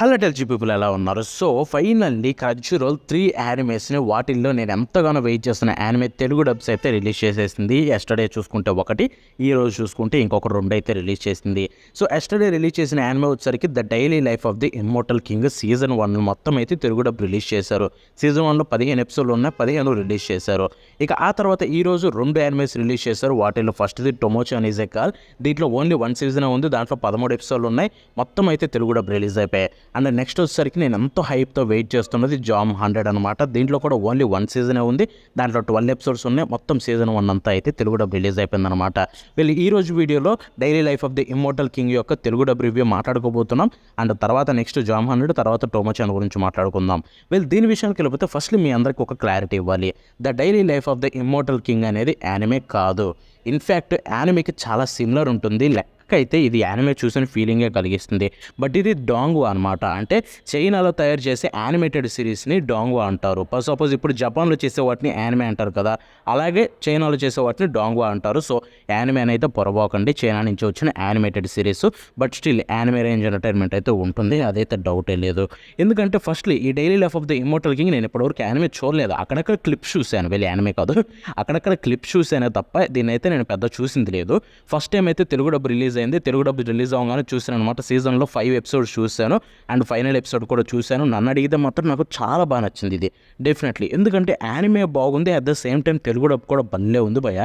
Hello టెల్జీ people ఎలా ఉన్నారు? So finally క్రంచీరోల్ 3 యానిమేస్ని వాటిల్లో నేను ఎంతగానో వెయిట్ చేస్తున్న యానిమే తెలుగు డబ్స్ అయితే రిలీజ్ చేసేసింది. ఎస్టర్డే చూసుకుంటే ఒకటి, ఈ రోజు చూసుకుంటే ఇంకొక 2 అయితే రిలీజ్ చేసింది. సో ఎస్టర్డే రిలీజ్ చేసిన యానిమే వచ్చేసరికి the daily life of the immortal king season 1 మొత్తం అయితే తెలుగు డబ్ రిలీజ్ చేశారు. సీజన్ 1లో 15 ఎపిసోడ్లు ఉన్నాయి, 15 రిలీజ్ చేశారు. ఇక ఆ తర్వాత ఈ రోజు 2 యానిమేస్ రిలీజ్ చేశారు. వాటిల్లో ఫస్ట్ది టొమోచో అని ఇస్ ఎ కాల్. దీంట్లో ఓన్లీ 1 సీజన్ ఉంది, దాంట్లో 13 ఎపిసోడ్లు ఉన్నాయి, మొత్తం అయితే తెలుగు డబ్ రిలీజ్ అయిపోయాయి. అండ్ నెక్స్ట్ వచ్చేసరికి నేను ఎంతో హైప్తో వెయిట్ చేస్తున్నది జామ్ 100 అనమాట. దీంట్లో కూడా ఓన్లీ 1 సీజనే ఉంది, దాంట్లో 12 ఎపిసోడ్స్ ఉన్నాయి, మొత్తం సీజన్ 1 అంతా అయితే తెలుగు డబ్ రిలీజ్ అయిపోయిందనమాట. వీళ్ళు ఈ రోజు వీడియోలో daily life of the immortal king యొక్క తెలుగు డబ్ రివ్యూ మాట్లాడుకోబోతున్నాం. అండ్ తర్వాత నెక్స్ట్ జామ్ 100, తర్వాత టొమోచో గురించి మాట్లాడుకుందాం. వీళ్ళు దీని విషయానికి వెళ్ళిపోతే ఫస్ట్లీ మీ అందరికీ ఒక క్లారిటీ ఇవ్వాలి. The daily life of the immortal king అనేది యానిమే కాదు. ఇన్ఫ్యాక్ట్ యానిమేకి చాలా సిమిలర్ ఉంటుంది. అయితే ఇది యానిమే చూసిన ఫీలింగే కలిగిస్తుంది. బట్ ఇది డాంగ్వా అనమాట. అంటే చైనాలో తయారు చేసే యానిమేటెడ్ సిరీస్ని డాంగ్వా అంటారు. సపోజ్ ఇప్పుడు జపాన్లో చేసే వాటిని యానిమే అంటారు కదా, అలాగే చైనాలో చేసే వాటిని డాంగ్వా అంటారు. సో యానిమే అయితే పొరపోకండి, చైనా నుంచి వచ్చిన animated series. But still anime range entertainment అయితే ఉంటుంది, అదైతే డౌటే లేదు. ఎందుకంటే ఫస్ట్లీ ఈ daily life of the immortal king నేను ఇప్పటివరకు యానిమే చూడలేదు. అక్కడక్కడ క్లిప్స్ చూశాను, వెళ్ళి యానిమే కాదు, అక్కడక్కడ క్లిప్స్ చూశానే తప్ప దీన్ని అయితే నేను పెద్ద చూసింది లేదు. ఫస్ట్ టైం అయితే తెలుగు డబ్ రిలీజ్ అయింది. తెలుగు డబ్ రిలీజ్ అవ్వగానే చూసాను అనమాట. సీజన్లో 5 ఎపిసోడ్స్ చూశాను అండ్ ఫైనల్ ఎపిసోడ్ కూడా చూశాను. నన్ను అడిగితే మాత్రం నాకు చాలా బాగా నచ్చింది ఇది డెఫినెట్లీ. ఎందుకంటే యానిమే బాగుంది, at the same time Telugu dub కూడా భలే ఉంది భయ.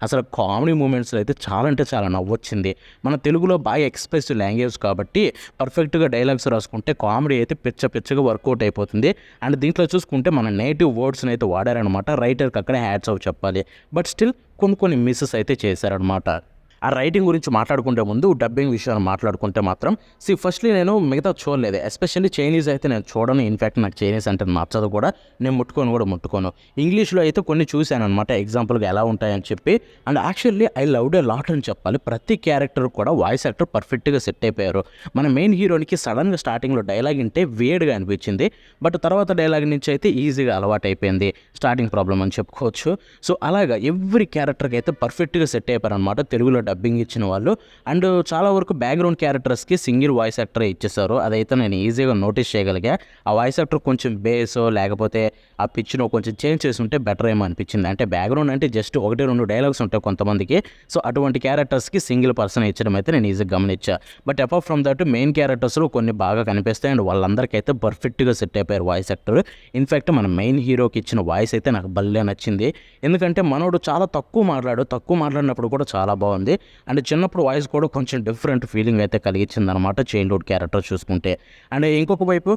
అసలు కామెడీ మూమెంట్స్లో అయితే చాలా అంటే చాలా నవ్వొచ్చింది. మన తెలుగులో బాగా ఎక్స్ప్రెసివ్ లాంగ్వేజ్ కాబట్టి పర్ఫెక్ట్గా డైలాగ్స్ రాసుకుంటే కామెడీ అయితే పిచ్చగా వర్కౌట్ అయిపోతుంది. అండ్ దీంట్లో చూసుకుంటే మన నేటివ్ వర్డ్స్ని అయితే వాడారనమాట. రైటర్కి అక్కడే హ్యాట్స్ ఆఫ్ చెప్పాలి. బట్ స్టిల్ కొన్ని మిస్సెస్ అయితే చేశారనమాట. ఆ రైటింగ్ గురించి మాట్లాడుకుంటే ముందు డబ్బింగ్ విషయాన్ని మాట్లాడుకుంటే మాత్రం ఫస్ట్లీ నేను మిగతా చూడలేదు. ఎస్పెషల్లీ చైనీస్ అయితే నేను చూడను. ఇన్ఫ్యాక్ట్ నాకు చైనీస్ అంటే నచ్చదు కూడా, నేను ముట్టుకోను. ఇంగ్లీష్లో అయితే కొన్ని చూశాను అనమాట, ఎగ్జాంపుల్గా ఎలా ఉంటాయని చెప్పి. And actually I loved a lot అని చెప్పాలి. ప్రతి క్యారెక్టర్ కూడా వాయిస్ యాక్టర్ పర్ఫెక్ట్గా సెట్ అయిపోయారు. మన మెయిన్ హీరోనికి సడన్గా స్టార్టింగ్లో డైలాగ్ వింటే వేడిగా అనిపించింది, బట్ తర్వాత డైలాగ్ నుంచి అయితే ఈజీగా అలవాటు అయిపోయింది. స్టార్టింగ్ ప్రాబ్లం అని చెప్పుకోవచ్చు. సో అలాగా ఎవ్రీ క్యారెక్టర్కి అయితే పర్ఫెక్ట్గా సెట్ అయిపోయారు అనమాట తెలుగులో డబ్బింగ్ ఇచ్చిన వాళ్ళు. అండ్ చాలా వరకు బ్యాక్గ్రౌండ్ క్యారెక్టర్స్కి సింగిల్ వాయిస్ యాక్టర్ ఇచ్చేసారు. అదైతే నేను ఈజీగా నోటీస్ చేయగలిగా. ఆ వాయిస్ యాక్టర్ కొంచెం బేసో లేకపోతే ఆ పిచ్ను కొంచెం చేంజ్ చేసి ఉంటే బెటర్ ఏమో అనిపించింది. అంటే బ్యాక్గ్రౌండ్ అంటే జస్ట్ 1-2 డైలాగ్స్ ఉంటాయి కొంతమందికి. సో అటువంటి క్యారెక్టర్స్కి సింగిల్ పర్సన్ ఇచ్చడం అయితే నేను ఈజీగా గమనించా. But apart from that main క్యారెక్టర్స్లో కొన్ని బాగా కనిపిస్తాయి అండ్ వాళ్ళందరికైతే పర్ఫెక్ట్గా సెట్ అయిపోయారు వాయిస్ యాక్టర్. ఇన్ఫ్యాక్ట్ మన మెయిన్ హీరోకి ఇచ్చిన వాయిస్ అయితే నాకు భలే నచ్చింది. ఎందుకంటే మనోడు చాలా తక్కువ మాట్లాడినప్పుడు కూడా చాలా బాగుంది. అండ్ చిన్నప్పుడు వాయిస్ కూడా కొంచెం డిఫరెంట్ ఫీలింగ్ అయితే కలిగించింది అనమాట చైల్డ్హుడ్ క్యారెక్టర్ చూసుకుంటే. అండ్ ఇంకొక వైపు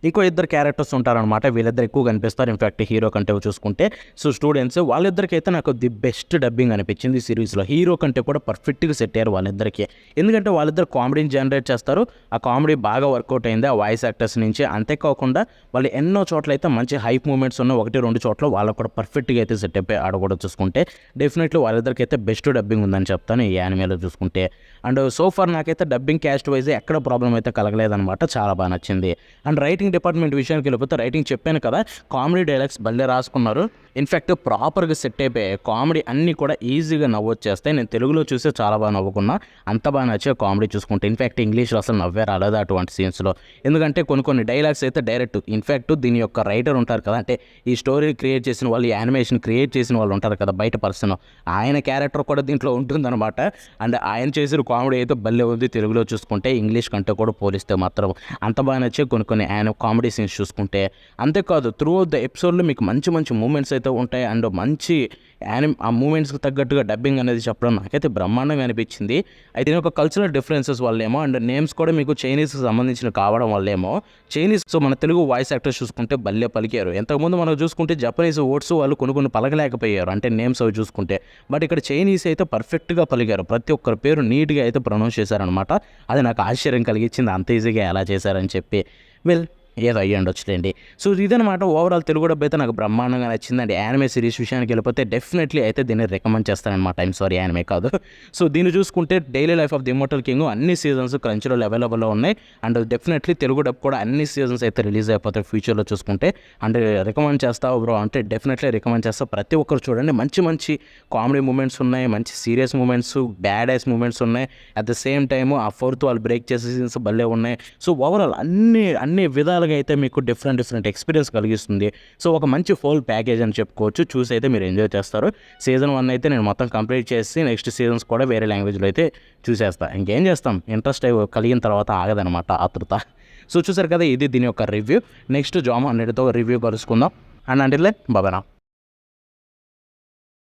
ఇంకో 2 క్యారెక్టర్స్ ఉంటారనమాట. వీళ్ళిద్దరు ఎక్కువ కనిపిస్తారు ఇన్ఫ్యాక్ట్ హీరో కంటే చూసుకుంటే. సో స్టూడెంట్స్ వాళ్ళిద్దరికైతే నాకు ది బెస్ట్ డబ్బింగ్ అనిపించింది సిరీస్లో. హీరో కంటే కూడా పర్ఫెక్ట్గా సెట్ అయ్యారు వాళ్ళిద్దరికి. ఎందుకంటే వాళ్ళిద్దరు కామెడీని జనరేట్ చేస్తారు, ఆ కామెడీ బాగా వర్కౌట్ అయింది ఆ వాయిస్ యాక్టర్స్ నుంచి. అంతేకాకుండా వాళ్ళు ఎన్నో చోట్ల అయితే మంచి హైప్ మూమెంట్స్ ఉన్న 1-2 చోట్ల వాళ్ళకు కూడా పర్ఫెక్ట్గా అయితే సెట్ అయిపోయి ఆడ కూడా చూసుకుంటే డెఫినెట్లీ వాళ్ళిద్దరికి అయితే బెస్ట్ డబ్బింగ్ ఉందని చెప్తాను ఈ యానిమేలో చూసుకుంటే. అండ్ సో ఫార్ నాకైతే డబ్బింగ్ క్యాస్ట్ వైజ్ ఎక్కడ ప్రాబ్లం అయితే కలగలేదనమాట, చాలా బాగా నచ్చింది. అండ్ రైటింగ్ డిపార్ట్మెంట్ విషయానికి వెళ్ళిపోతే రైటింగ్ చెప్పాను కదా, కామెడీ డైలాగ్స్ భలే రాసుకున్నారు. ఇన్ఫ్యాక్ట్ ప్రాపర్గా సెట్ అయిపోయాయి. కామెడీ అన్నీ కూడా ఈజీగా నవ్వొచ్చేస్తాయి. నేను తెలుగులో చూస్తే చాలా బాగా నవ్వుకున్నా, అంత బాగా నచ్చే కామెడీ చూసుకుంటే. ఇన్ఫ్యాక్ట్ ఇంగ్లీష్లో అసలు నవ్వే రాలేదు అటువంటి సీన్స్లో. ఎందుకంటే కొన్ని డైలాగ్స్ అయితే డైరెక్ట్ ఇన్ఫ్యాక్ట్ దీని యొక్క రైటర్ ఉంటారు కదా, అంటే ఈ స్టోరీ క్రియేట్ చేసిన వాళ్ళు, ఈ యానిమేషన్ క్రియేట్ చేసిన వాళ్ళు ఉంటారు కదా బయట పర్సన్, ఆయన క్యారెక్టర్ కూడా దీంట్లో ఉంటుందన్నమాట. అండ్ ఆయన చేసిన కామెడీ అయితే భలే ఉంది తెలుగులో చూసుకుంటే. ఇంగ్లీష్ కంటే కూడా పోలిస్తే మాత్రం అంత బాగా నచ్చే కొన్ని కామెడీ సీన్స్ చూసుకుంటే. అంతేకాదు త్రూ అవుట్ ద ఎపిసోడ్లో మీకు మంచి మూమెంట్స్ అయితే ఉంటాయి. అండ్ మంచి ఆ మూమెంట్స్కి తగ్గట్టుగా డబ్బింగ్ అనేది చెప్పడం నాకైతే బ్రహ్మాండంగా అనిపించింది. అయితే ఒక కల్చరల్ డిఫరెన్సెస్ వల్లేమో అండ్ నేమ్స్ కూడా మీకు చైనీస్కి సంబంధించిన కావడం వల్లేమో చైనీస్, సో మన తెలుగు వాయిస్ యాక్టర్స్ చూసుకుంటే భలే పలికారు. ఎంతకుముందు మనం చూసుకుంటే జపనీస్ వర్డ్స్ వాళ్ళు కొన్ని పలకలేకపోయారు, అంటే నేమ్స్ అవి చూసుకుంటే. బట్ ఇక్కడ చైనీస్ అయితే పర్ఫెక్ట్గా పలికారు, ప్రతి ఒక్కరి పేరు నీట్గా అయితే ప్రొనౌన్స్ చేశారనమాట. అది నాకు ఆశ్చర్యం కలిగించింది, అంత ఈజీగా ఎలా చేశారని చెప్పి. వెల్ ఏదో అయ్యి ఉండొచ్చులేండి. సో ఇదనమాట ఓవరాల్ తెలుగు డబ్ అయితే నాకు బ్రహ్మాండంగా నచ్చిందండి. యానిమే సిరీస్ విషయానికి వెళ్ళిపోతే డెఫినెట్లీ అయితే దీన్ని రికమెండ్ చేస్తాననమాట. ఐమ్ సారీ యానిమే కాదు. సో దీన్ని చూసుకుంటే daily life of the immortal king అన్ని సీజన్స్ క్రంచ్‌రోల్ అవైలబుల్‌లో ఉన్నాయి. అండ్ డెఫినెట్లీ తెలుగు డబ్ కూడా అన్ని సీజన్స్ అయితే రిలీజ్ అయిపోతాయి ఫ్యూచర్‌లో చూసుకుంటే. అండ్ రికమెండ్ చేస్తావా బ్రో అంటే డెఫినెట్లీ రికమెండ్ చేస్తా. ప్రతి ఒక్కరు చూడండి. మంచి మంచి కామెడీ మూమెంట్స్ ఉన్నాయి, మంచి serious moments, bad ass moments ఉన్నాయి. అట్ ద సేమ్ టైమ్ ఆ ఫోర్త్ వాల్ బ్రేక్ చేసే సీన్స్ భలే ఉన్నాయి. సో ఓవరాల్ అన్ని విధాలుగా అయితే మీకు డిఫరెంట్ ఎక్స్పీరియన్స్ కలిగిస్తుంది. సో ఒక మంచి హోల్ ప్యాకేజ్ అని చెప్పుకోవచ్చు. చూసి అయితే మీరు ఎంజాయ్ చేస్తారు. సీజన్ 1 అయితే నేను మొత్తం కంప్లీట్ చేసి నెక్స్ట్ సీజన్స్ కూడా వేరే లాంగ్వేజ్లో అయితే చూసేస్తా. ఇంకేం చేస్తాం, ఇంట్రెస్ట్ కలిగిన తర్వాత ఆగదనమాట ఆతృత. సో చూసారు కదా, ఇది దీని యొక్క రివ్యూ. నెక్స్ట్ జామ్ 100తో రివ్యూ కలుసుకుందాం. And until then bye.